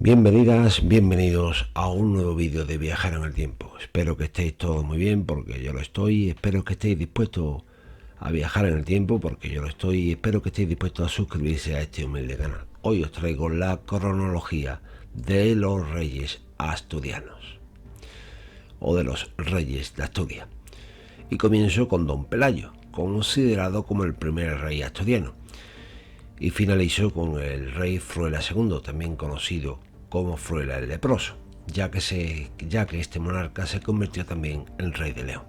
Bienvenidas, bienvenidos a un nuevo vídeo de Viajar en el Tiempo. Espero que estéis todos muy bien porque yo lo estoy. Espero que estéis dispuestos a viajar en el tiempo porque yo lo estoy. Y espero que estéis dispuestos a suscribirse a este humilde canal. Hoy os traigo la cronología de los reyes asturianos o de los reyes de Asturias. Y comienzo con Don Pelayo, considerado como el primer rey asturiano. Y finalizo con el rey Fruela II, también conocido como Fruela el Leproso, ya que este monarca se convirtió también en rey de León,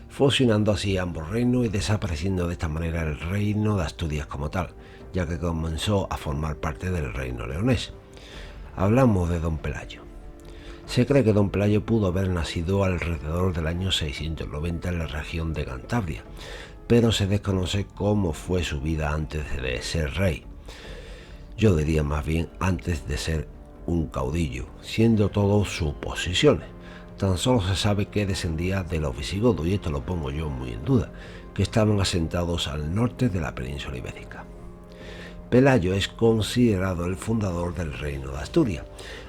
fusionando así ambos reinos y desapareciendo de esta manera el reino de Asturias como tal, ya que comenzó a formar parte del reino leonés. Hablamos de Don Pelayo. Se cree que Don Pelayo pudo haber nacido alrededor del año 690 en la región de Cantabria, pero se desconoce cómo fue su vida antes de ser rey. Yo diría más bien antes de ser un caudillo, siendo todo suposiciones. Tan solo se sabe que descendía de los visigodos, y esto lo pongo yo muy en duda, que estaban asentados al norte de la península ibérica. Pelayo es considerado el fundador del reino de Asturias,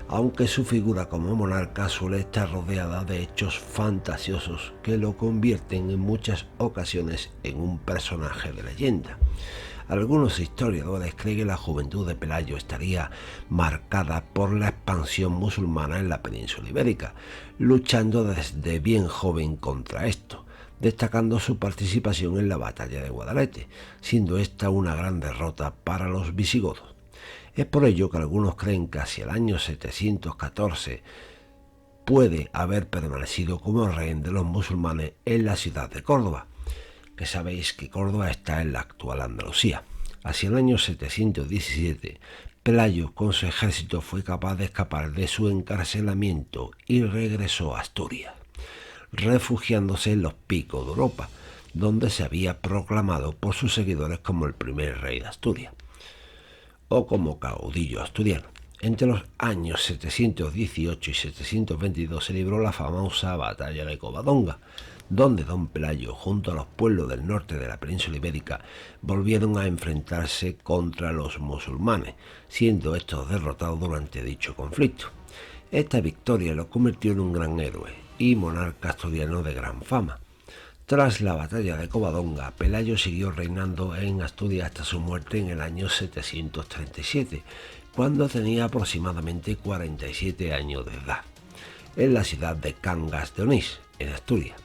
aunque su figura como monarca suele estar rodeada de hechos fantasiosos que lo convierten en muchas ocasiones en un personaje de leyenda. Algunos historiadores creen que la juventud de Pelayo estaría marcada por la expansión musulmana en la península ibérica, luchando desde bien joven contra esto, destacando su participación en la batalla de Guadalete, siendo esta una gran derrota para los visigodos. Es por ello que algunos creen que hacia el año 714 puede haber permanecido como rey de los musulmanes en la ciudad de Córdoba, que sabéis que Córdoba está en la actual Andalucía. Hacia el año 717, Pelayo con su ejército fue capaz de escapar de su encarcelamiento y regresó a Asturias, refugiándose en los picos de Europa, donde se había proclamado por sus seguidores como el primer rey de Asturias, o como caudillo asturiano. Entre los años 718 y 722 se libró la famosa batalla de Covadonga, donde Don Pelayo, junto a los pueblos del norte de la península ibérica, volvieron a enfrentarse contra los musulmanes, siendo estos derrotados durante dicho conflicto. Esta victoria lo convirtió en un gran héroe y monarca asturiano de gran fama. Tras la batalla de Covadonga, Pelayo siguió reinando en Asturias hasta su muerte en el año 737, cuando tenía aproximadamente 47 años de edad, en la ciudad de Cangas de Onís, en Asturias.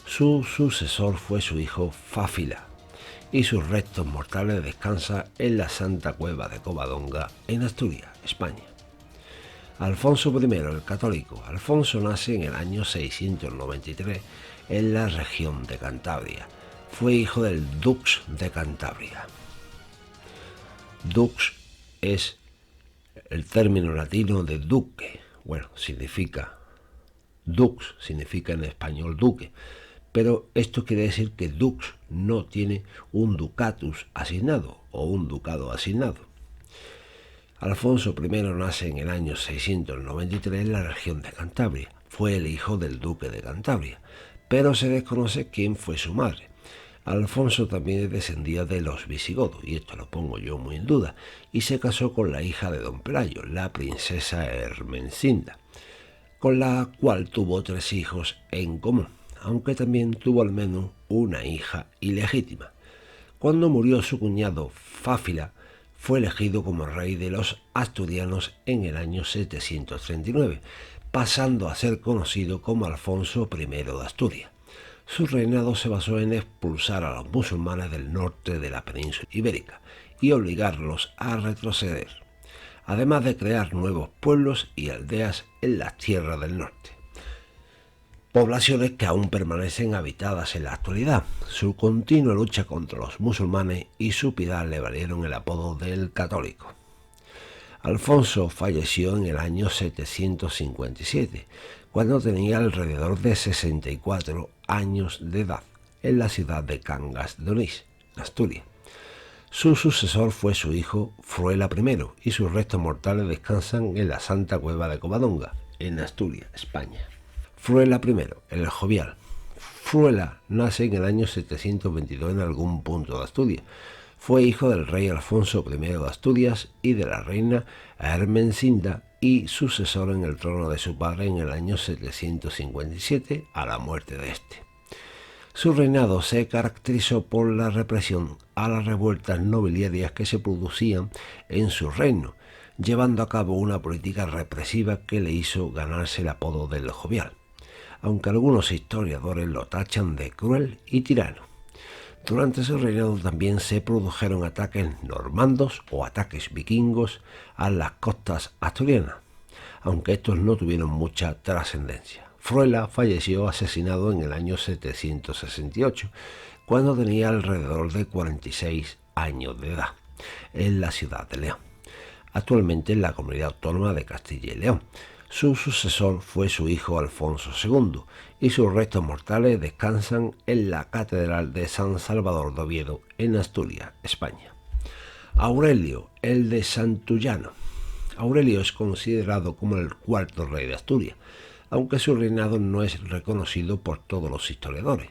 Su sucesor fue su hijo Fáfila, y sus restos mortales descansan en la Santa Cueva de Covadonga, en Asturias, España. Alfonso I el Católico. Alfonso nace en el año 693 en la región de Cantabria. Fue hijo del Dux de Cantabria. Dux es el término latino de duque. Dux significa en español duque, pero esto quiere decir que Dux no tiene un ducatus asignado o un ducado asignado. Alfonso I nace en el año 693 en la región de Cantabria. Fue el hijo del duque de Cantabria, pero se desconoce quién fue su madre. Alfonso también descendía de los visigodos, y esto lo pongo yo muy en duda, y se casó con la hija de Don Pelayo, la princesa Ermensinda, con la cual tuvo 3 hijos en común, aunque también tuvo al menos una hija ilegítima. Cuando murió su cuñado Fáfila, fue elegido como rey de los asturianos en el año 739, pasando a ser conocido como Alfonso I de Asturias. Su reinado se basó en expulsar a los musulmanes del norte de la península ibérica y obligarlos a retroceder, además de crear nuevos pueblos y aldeas en las tierras del norte, poblaciones que aún permanecen habitadas en la actualidad. Su continua lucha contra los musulmanes y su piedad le valieron el apodo del Católico. Alfonso falleció en el año 757, cuando tenía alrededor de 64 años de edad, en la ciudad de Cangas de Onís, Asturias. Su sucesor fue su hijo Fruela I, y sus restos mortales descansan en la Santa Cueva de Covadonga, en Asturias, España. Fruela I, el jovial. Fruela nace en el año 722 en algún punto de Asturias. Fue hijo del rey Alfonso I de Asturias y de la reina Ermensinda y sucesor en el trono de su padre en el año 757 a la muerte de este. Su reinado se caracterizó por la represión a las revueltas nobiliarias que se producían en su reino, llevando a cabo una política represiva que le hizo ganarse el apodo del Jovial, aunque algunos historiadores lo tachan de cruel y tirano. Durante su reinado también se produjeron ataques normandos o ataques vikingos a las costas asturianas, aunque estos no tuvieron mucha trascendencia. Fruela falleció asesinado en el año 768, cuando tenía alrededor de 46 años de edad, en la ciudad de León, actualmente en la comunidad autónoma de Castilla y León. Su sucesor fue su hijo Alfonso II, y sus restos mortales descansan en la Catedral de San Salvador de Oviedo, en Asturias, España. Aurelio, el de Santullano. Aurelio es considerado como el cuarto rey de Asturias, aunque su reinado no es reconocido por todos los historiadores.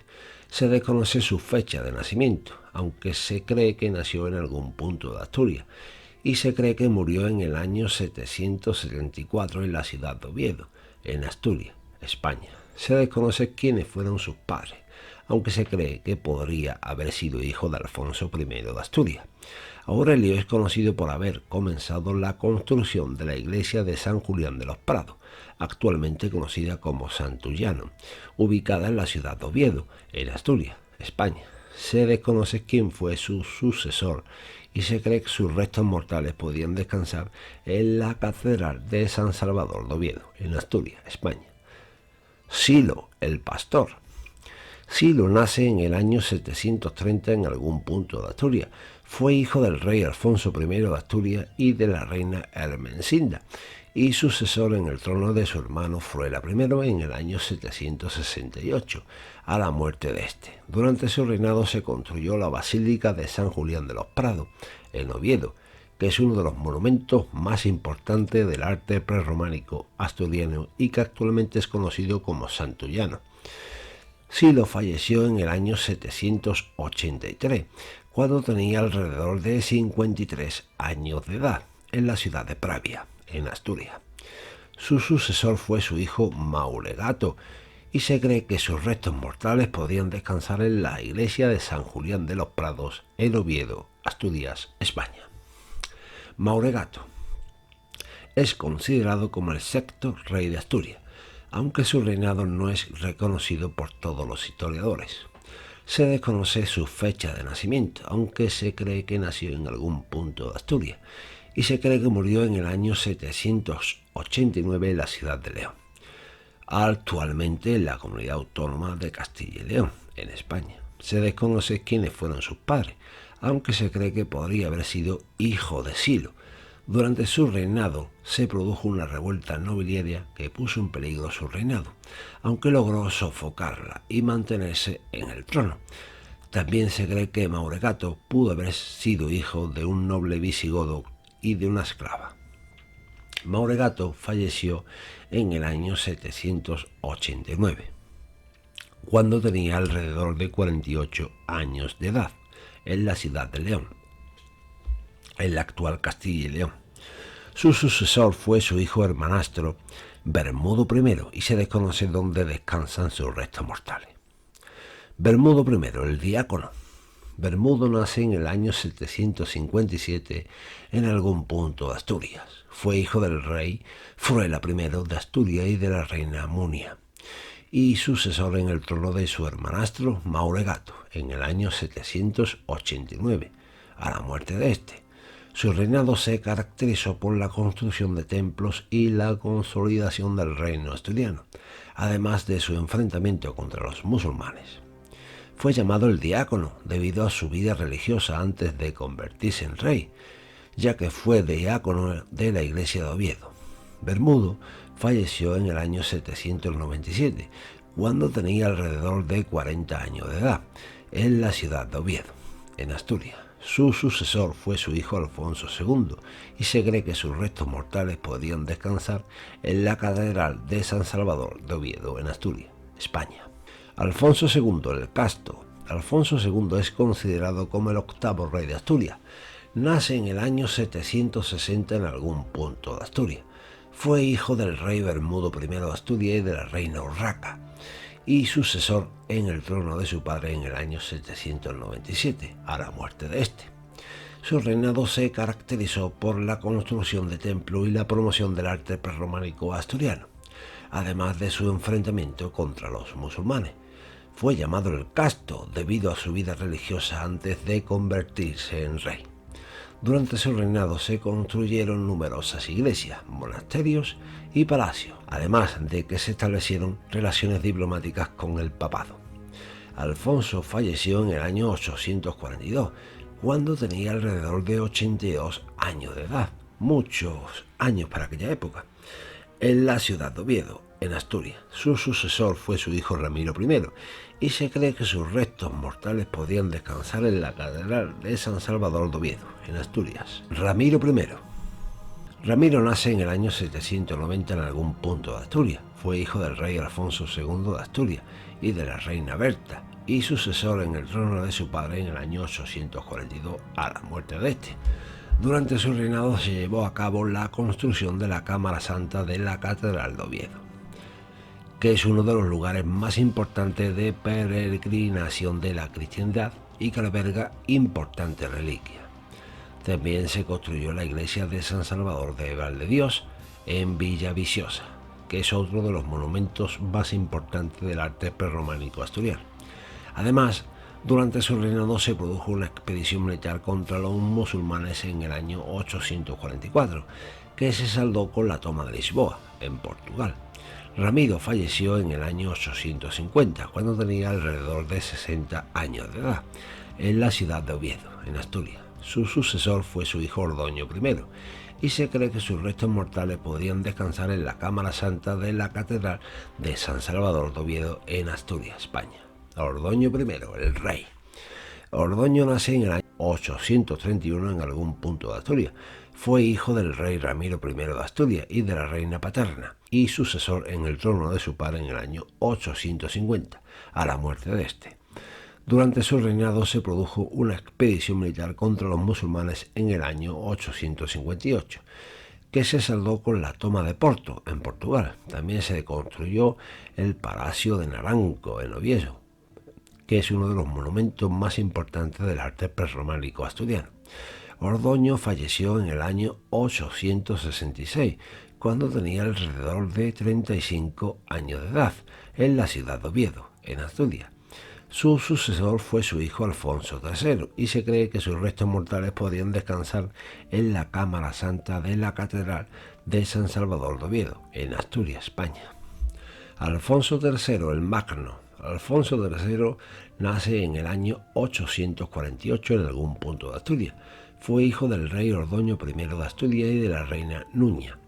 Se desconoce su fecha de nacimiento, aunque se cree que nació en algún punto de Asturias, y se cree que murió en el año 774 en la ciudad de Oviedo, en Asturias, España. Se desconoce quiénes fueron sus padres, aunque se cree que podría haber sido hijo de Alfonso I de Asturias. Aurelio es conocido por haber comenzado la construcción de la iglesia de San Julián de los Prados, actualmente conocida como Santullano, ubicada en la ciudad de Oviedo, en Asturias, España. Se desconoce quién fue su sucesor y se cree que sus restos mortales podían descansar en la Catedral de San Salvador de Oviedo, en Asturias, España. Silo, el pastor. Silo nace en el año 730 en algún punto de Asturias. Fue hijo del rey Alfonso I de Asturias y de la reina Ermensinda, y sucesor en el trono de su hermano Fruela I en el año 768, a la muerte de este. Durante su reinado se construyó la Basílica de San Julián de los Prados, en Oviedo, que es uno de los monumentos más importantes del arte prerrománico asturiano y que actualmente es conocido como Santullano. Silo falleció en el año 783, cuando tenía alrededor de 53 años de edad, en la ciudad de Pravia, en Asturias. Su sucesor fue su hijo Mauregato, y se cree que sus restos mortales podían descansar en la iglesia de San Julián de los Prados, en Oviedo, Asturias, España. Mauregato es considerado como el sexto rey de Asturias, aunque su reinado no es reconocido por todos los historiadores. Se desconoce su fecha de nacimiento, aunque se cree que nació en algún punto de Asturias, y se cree que murió en el año 789 en la ciudad de León, actualmente en la comunidad autónoma de Castilla y León, en España. Se desconoce quiénes fueron sus padres, aunque se cree que podría haber sido hijo de Silo. Durante su reinado se produjo una revuelta nobiliaria que puso en peligro su reinado, aunque logró sofocarla y mantenerse en el trono. También se cree que Mauregato pudo haber sido hijo de un noble visigodo y de una esclava. Mauregato falleció en el año 789, cuando tenía alrededor de 48 años de edad, en la ciudad de León, en la actual Castilla y León. Su sucesor fue su hijo hermanastro Bermudo I, y se desconoce dónde descansan sus restos mortales. Bermudo I, el diácono. Bermudo nace en el año 757 en algún punto de Asturias. Fue hijo del rey Fruela I de Asturias y de la reina Munia, y sucesor en el trono de su hermanastro Mauregato en el año 789, a la muerte de este. Su reinado se caracterizó por la construcción de templos y la consolidación del reino asturiano, además de su enfrentamiento contra los musulmanes. Fue llamado el diácono debido a su vida religiosa antes de convertirse en rey, ya que fue diácono de la iglesia de Oviedo. Bermudo falleció en el año 797, cuando tenía alrededor de 40 años de edad, en la ciudad de Oviedo, en Asturias. Su sucesor fue su hijo Alfonso II, y se cree que sus restos mortales podían descansar en la Catedral de San Salvador de Oviedo, en Asturias, España. Alfonso II el Casto. Alfonso II es considerado como el octavo rey de Asturias. Nace en el año 760 en algún punto de Asturias. Fue hijo del rey Bermudo I de Asturias y de la reina Urraca, y sucesor en el trono de su padre en el año 797, a la muerte de este. Su reinado se caracterizó por la construcción de templos y la promoción del arte prerrománico asturiano, además de su enfrentamiento contra los musulmanes. Fue llamado el Casto debido a su vida religiosa antes de convertirse en rey. Durante su reinado se construyeron numerosas iglesias, monasterios y palacios, además de que se establecieron relaciones diplomáticas con el papado. Alfonso falleció en el año 842, cuando tenía alrededor de 82 años de edad, muchos años para aquella época, en la ciudad de Oviedo, en Asturias. Su sucesor fue su hijo Ramiro I, y se cree que sus restos mortales podían descansar en la catedral de San Salvador de Oviedo, en Asturias. Ramiro I. Ramiro nace en el año 790 en algún punto de Asturias. Fue hijo del rey Alfonso II de Asturias y de la reina Berta, y sucesor en el trono de su padre en el año 842, a la muerte de este. Durante su reinado se llevó a cabo la construcción de la Cámara Santa de la Catedral de Oviedo, que es uno de los lugares más importantes de peregrinación de la cristiandad y que alberga importantes reliquias. También se construyó la iglesia de San Salvador de Valdedios en Villaviciosa, que es otro de los monumentos más importantes del arte prerrománico asturiano. Además, durante su reinado se produjo una expedición militar contra los musulmanes en el año 844, que se saldó con la toma de Lisboa, en Portugal. Ramiro falleció en el año 850, cuando tenía alrededor de 60 años de edad, en la ciudad de Oviedo, en Asturias. Su sucesor fue su hijo Ordoño I, y se cree que sus restos mortales podían descansar en la Cámara Santa de la Catedral de San Salvador de Oviedo, en Asturias, España. Ordoño I, el rey. Ordoño nace en el año 831 en algún punto de Asturias. Fue hijo del rey Ramiro I de Asturias y de la reina Paterna, y sucesor en el trono de su padre en el año 850, a la muerte de este. Durante su reinado se produjo una expedición militar contra los musulmanes en el año 858, que se saldó con la toma de Porto, en Portugal. También se construyó el Palacio de Naranco, en Oviedo, que es uno de los monumentos más importantes del arte prerrománico asturiano. Ordoño falleció en el año 866, cuando tenía alrededor de 35 años de edad, en la ciudad de Oviedo, en Asturias. Su sucesor fue su hijo Alfonso III, y se cree que sus restos mortales podían descansar en la Cámara Santa de la Catedral de San Salvador de Oviedo, en Asturias, España. Alfonso III el Magno. Alfonso III nace en el año 848 en algún punto de Asturias. Fue hijo del rey Ordoño I de Asturias y de la reina Nuña,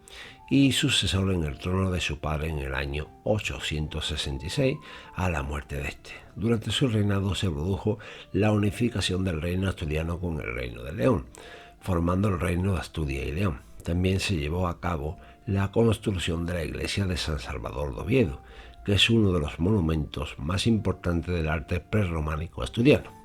y sucesor en el trono de su padre en el año 866, a la muerte de este. Durante su reinado se produjo la unificación del reino asturiano con el reino de León, formando el reino de Asturias y León. También se llevó a cabo la construcción de la iglesia de San Salvador de Oviedo, que es uno de los monumentos más importantes del arte prerrománico asturiano.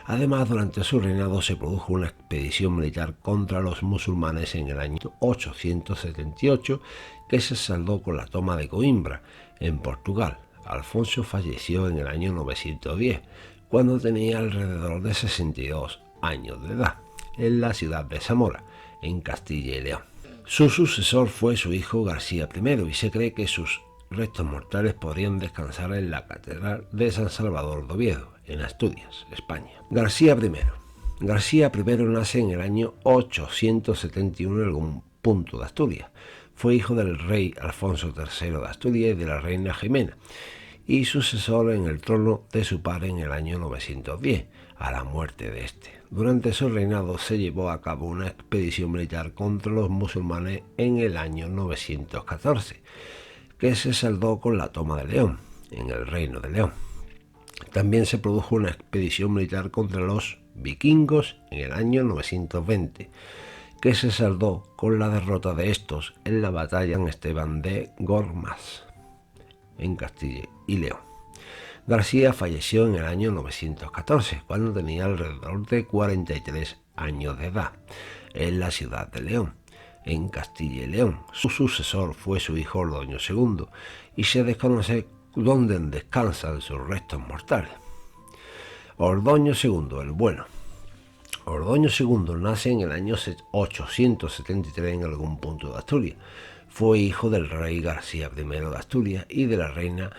Además, durante su reinado se produjo una expedición militar contra los musulmanes en el año 878, que se saldó con la toma de Coimbra, en Portugal. Alfonso falleció en el año 910, cuando tenía alrededor de 62 años de edad, en la ciudad de Zamora, en Castilla y León. Su sucesor fue su hijo García I, y se cree que sus restos mortales podrían descansar en la Catedral de San Salvador de Oviedo, en Asturias, España. García I. García I nace en el año 871 en algún punto de Asturias. Fue hijo del rey Alfonso III de Asturias y de la reina Jimena, y sucesor en el trono de su padre en el año 910, a la muerte de este. Durante su reinado se llevó a cabo una expedición militar contra los musulmanes en el año 914, que se saldó con la toma de León, en el reino de León. También se produjo una expedición militar contra los vikingos en el año 920, que se saldó con la derrota de estos en la batalla de San Esteban de Gormaz, en Castilla y León. García falleció en el año 914, cuando tenía alrededor de 43 años de edad, en la ciudad de León. en Castilla y León. Su sucesor fue su hijo Ordoño II y se desconoce dónde descansan sus restos mortales. Ordoño II, el bueno. Ordoño II nace en el año 873 en algún punto de Asturias. Fue hijo del rey García I de Asturias y de la reina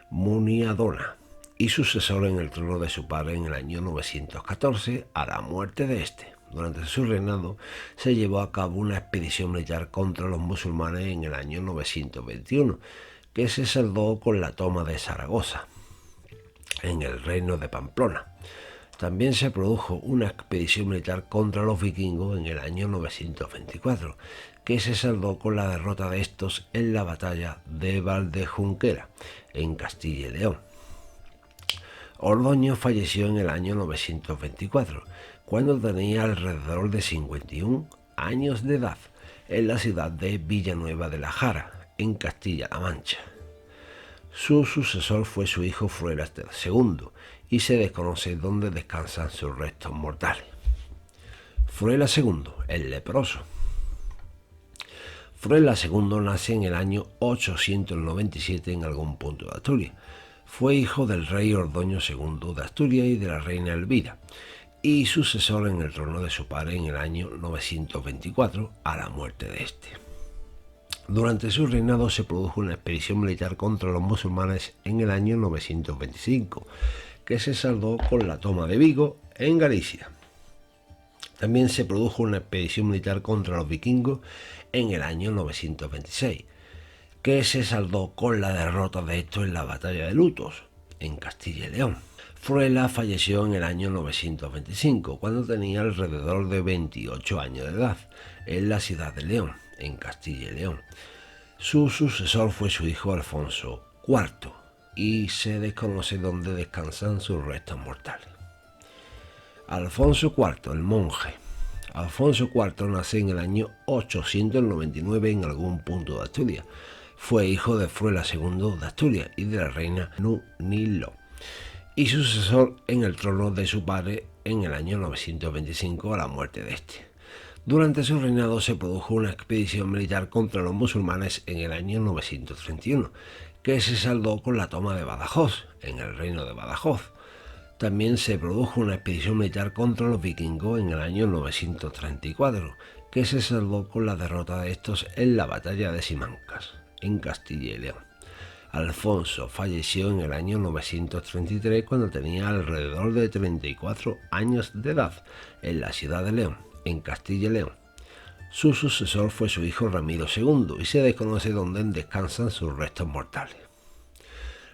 Muniadona, y sucesor en el trono de su padre en el año 914, a la muerte de este. Durante su reinado se llevó a cabo una expedición militar contra los musulmanes en el año 921, que se saldó con la toma de Zaragoza, en el reino de Pamplona. También se produjo una expedición militar contra los vikingos en el año 924, que se saldó con la derrota de estos en la batalla de Valdejunquera, en Castilla y León. Ordoño falleció en el año 924, cuando tenía alrededor de 51 años de edad, en la ciudad de Villanueva de la Jara, en Castilla-La Mancha. Su sucesor fue su hijo Fruelas II, y se desconoce dónde descansan sus restos mortales. Fruelas II, el leproso. Fruelas II nace en el año 897 en algún punto de Asturias. Fue hijo del rey Ordoño II de Asturias y de la reina Elvira, y sucesor en el trono de su padre en el año 924, a la muerte de este. Durante su reinado se produjo una expedición militar contra los musulmanes en el año 925, que se saldó con la toma de Vigo, en Galicia. También se produjo una expedición militar contra los vikingos en el año 926, que se saldó con la derrota de estos en la batalla de Lutos, en Castilla y León. Fruelas falleció en el año 925, cuando tenía alrededor de 28 años de edad, en la ciudad de León, en Castilla y León. Su sucesor fue su hijo Alfonso IV, y se desconoce dónde descansan sus restos mortales. Alfonso IV, el monje. Alfonso IV nace en el año 899 en algún punto de Asturias. Fue hijo de Fruelas II de Asturias y de la reina Nunilo, y sucesor en el trono de su padre en el año 925, a la muerte de este. Durante su reinado se produjo una expedición militar contra los musulmanes en el año 931, que se saldó con la toma de Badajoz, en el reino de Badajoz. También se produjo una expedición militar contra los vikingos en el año 934, que se saldó con la derrota de estos en la batalla de Simancas, en Castilla y León. Alfonso falleció en el año 933 cuando tenía alrededor de 34 años de edad, en la ciudad de León, en Castilla y León. Su sucesor fue su hijo Ramiro II y se desconoce dónde descansan sus restos mortales.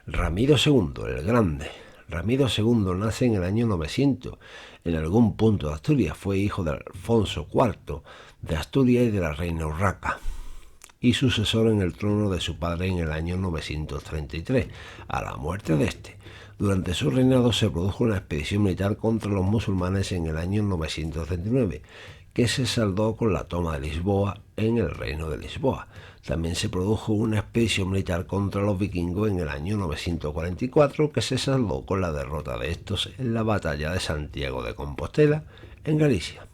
Ramiro II, el Grande. Ramiro II nace en el año 900 en algún punto de Asturias. Fue hijo de Alfonso IV de Asturias y de la reina Urraca, y sucesor en el trono de su padre en el año 933, a la muerte de este. Durante su reinado se produjo una expedición militar contra los musulmanes en el año 939, que se saldó con la toma de Lisboa, en el reino de Lisboa. También se produjo una expedición militar contra los vikingos en el año 944, que se saldó con la derrota de estos en la batalla de Santiago de Compostela, en Galicia.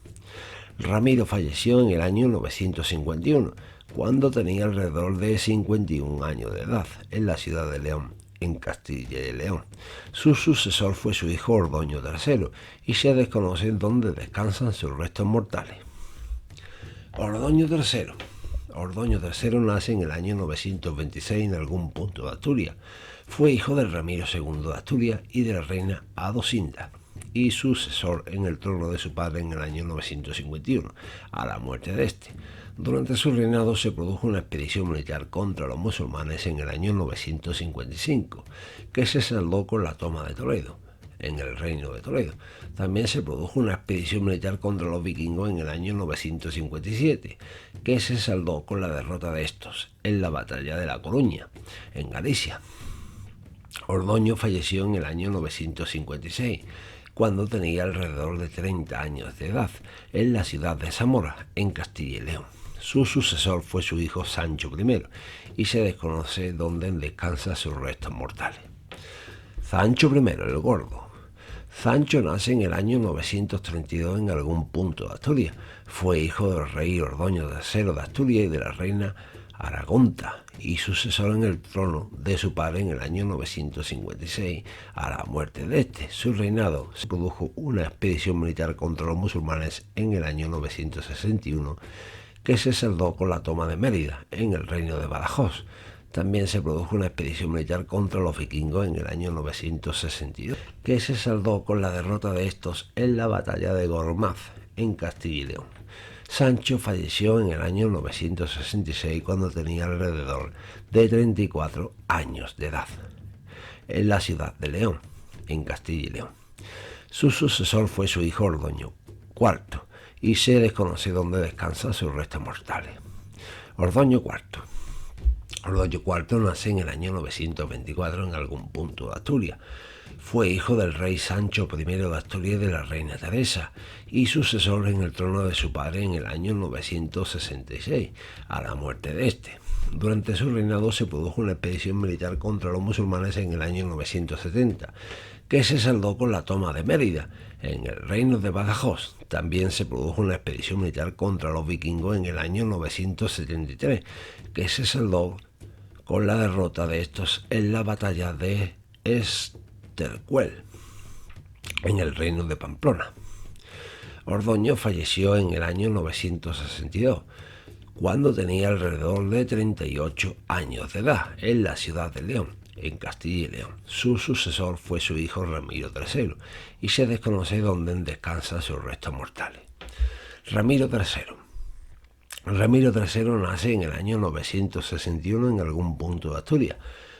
Ramiro falleció en el año 951, cuando tenía alrededor de 51 años de edad, en la ciudad de León, en Castilla y León. Su sucesor fue su hijo Ordoño III, y se desconoce dónde descansan sus restos mortales. Ordoño III. Ordoño III nace en el año 926 en algún punto de Asturias. Fue hijo de Ramiro II de Asturias y de la reina Adosinda, y sucesor en el trono de su padre en el año 951, a la muerte de este. Durante su reinado se produjo una expedición militar contra los musulmanes en el año 955, que se saldó con la toma de Toledo, en el reino de Toledo. También se produjo una expedición militar contra los vikingos en el año 957, que se saldó con la derrota de estos en la batalla de La Coruña, en Galicia. Ordoño falleció en el año 956, cuando tenía alrededor de 30 años de edad, en la ciudad de Zamora, en Castilla y León. Su sucesor fue su hijo Sancho I, y se desconoce dónde descansan sus restos mortales. Sancho I, el Gordo. Sancho nace en el año 932 en algún punto de Asturias. Fue hijo del rey Ordoño III de Asturias y de la reina Aragonta, y sucesor en el trono de su padre en el año 956. A la muerte de este, su reinado, se produjo una expedición militar contra los musulmanes en el año 961, que se saldó con la toma de Mérida, en el reino de Badajoz. También se produjo una expedición militar contra los vikingos en el año 962, que se saldó con la derrota de estos en la batalla de Gormaz, en Castilla y León. Sancho falleció en el año 966 cuando tenía alrededor de 34 años de edad, en la ciudad de León, en Castilla y León. Su sucesor fue su hijo Ordoño IV, y se desconoce dónde descansan sus restos mortales. Ordoño IV. Ordoño IV nace en el año 924 en algún punto de Asturias. Fue hijo del rey Sancho I de Asturias y de la reina Teresa, y sucesor en el trono de su padre en el año 966, a la muerte de este. Durante su reinado se produjo una expedición militar contra los musulmanes en el año 970, que se saldó con la toma de Mérida, en el reino de Badajoz. También se produjo una expedición militar contra los vikingos en el año 973, que se saldó con la derrota de estos en la batalla de Estercuel, en el reino de Pamplona. Ordoño falleció en el año 962, cuando tenía alrededor de 38 años de edad, en la ciudad de León, en Castilla y León. Su sucesor fue su hijo Ramiro III, y se desconoce dónde descansan sus restos mortales. Ramiro III. Ramiro III nace en el año 961 en algún punto de Asturias.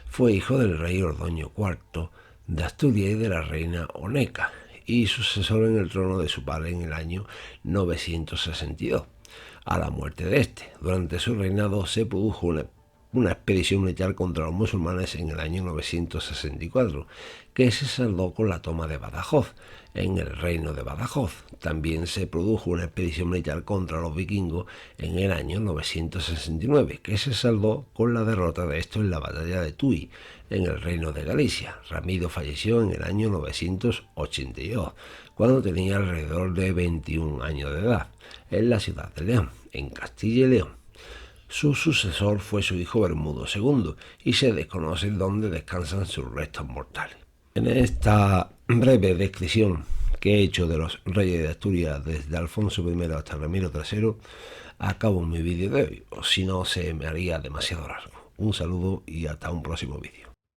Fue hijo del rey Ordoño IV de Asturias y de la reina Oneca, y sucesor en el trono de su padre en el año 962. A la muerte de este, durante su reinado se produjo una expedición militar contra los musulmanes en el año 964, que se saldó con la toma de Badajoz, en el reino de Badajoz. También se produjo una expedición militar contra los vikingos en el año 969, que se saldó con la derrota de estos en la batalla de Tui, en el reino de Galicia. Ramiro falleció en el año 982, cuando tenía alrededor de 21 años de edad, en la ciudad de León, en Castilla y León. Su sucesor fue su hijo Bermudo II, y se desconoce dónde descansan sus restos mortales. En esta breve descripción que he hecho de los reyes de Asturias desde Alfonso I hasta Ramiro III, acabo mi vídeo de hoy, o si no se me haría demasiado largo. Un saludo y hasta un próximo vídeo.